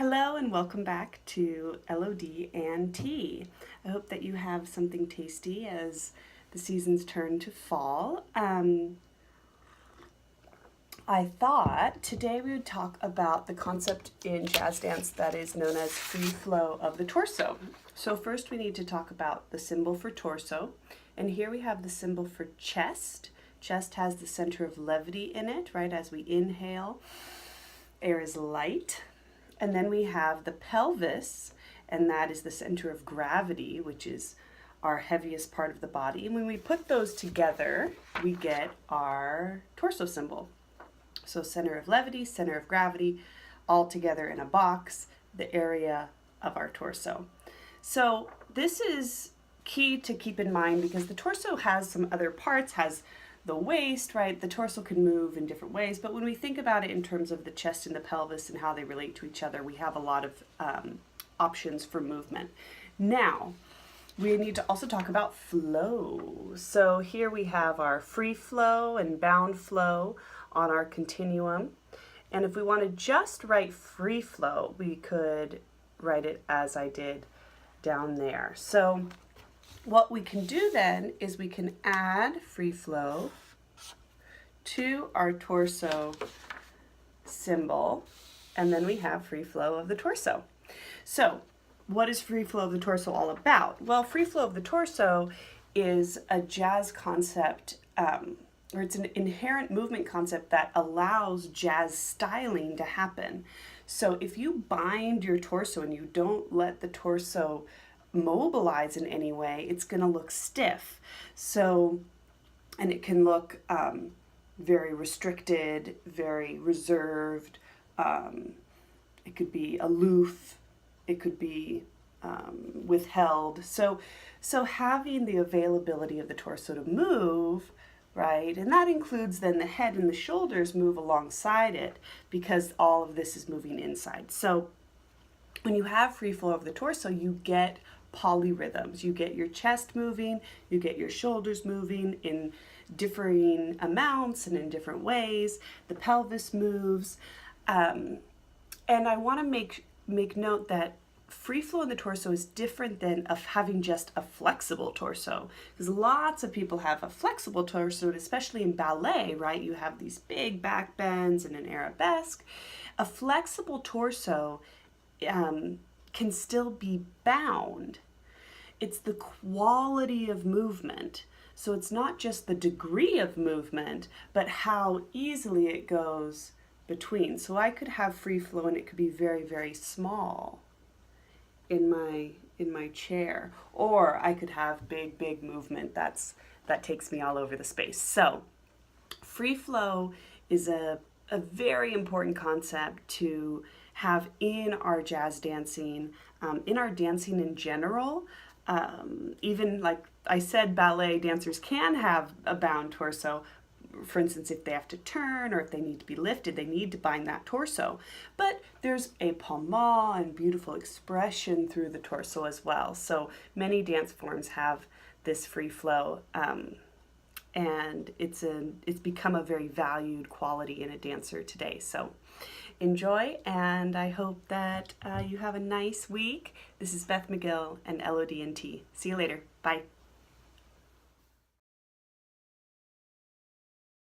Hello and welcome back to LOD and Tea. I hope that you have something tasty as the seasons turn to fall. I thought today we would talk about the concept in jazz dance that is known as free flow of the torso. So first we need to talk about the symbol for torso. And here we have the symbol for chest. Chest has the center of levity in it, right? As we inhale, air is light. And then we have the pelvis, and that is the center of gravity, which is our heaviest part of the body. And when we put those together, we get our torso symbol. So center of levity, center of gravity, all together in a box, the area of our torso. So this is key to keep in mind because the torso has some other parts, has the waist, right? The torso can move in different ways, but when we think about it in terms of the chest and the pelvis and how they relate to each other, we have a lot of options for movement. Now, we need to also talk about flow. So here we have our free flow and bound flow on our continuum. And if we want to just write free flow, we could write it as I did down there. So what we can do then is we can add free flow to our torso symbol, and then we have free flow of the torso. So what is free flow of the torso all about? Well, free flow of the torso is a jazz concept, or it's an inherent movement concept that allows jazz styling to happen. So if you bind your torso and you don't let the torso mobilize in any way, it's going to look stiff. So, and it can look very restricted, very reserved. It could be aloof. It could be withheld. So having the availability of the torso to move, right, and that includes then the head and the shoulders move alongside it because all of this is moving inside. So when you have free flow of the torso, you get polyrhythms. You get your chest moving, you get your shoulders moving in differing amounts and in different ways. The pelvis moves. And I want to make note that free flow in the torso is different than of having just a flexible torso. Because lots of people have a flexible torso, especially in ballet, right? You have these big back bends and an arabesque. A flexible torso can still be bound. It's the quality of movement. So it's not just the degree of movement, but how easily it goes between. So I could have free flow and it could be very, very small in my chair, or I could have big movement that takes me all over the space. So free flow is a very important concept to have in our jazz dancing, in our dancing in general. Even like I said, ballet dancers can have a bound torso. For instance, if they have to turn or if they need to be lifted, they need to bind that torso. But there's a pas mal and beautiful expression through the torso as well. So many dance forms have this free flow, and it's become a very valued quality in a dancer today. So enjoy, and I hope that you have a nice week. This is Beth McGill and LOD&T. See you later. Bye.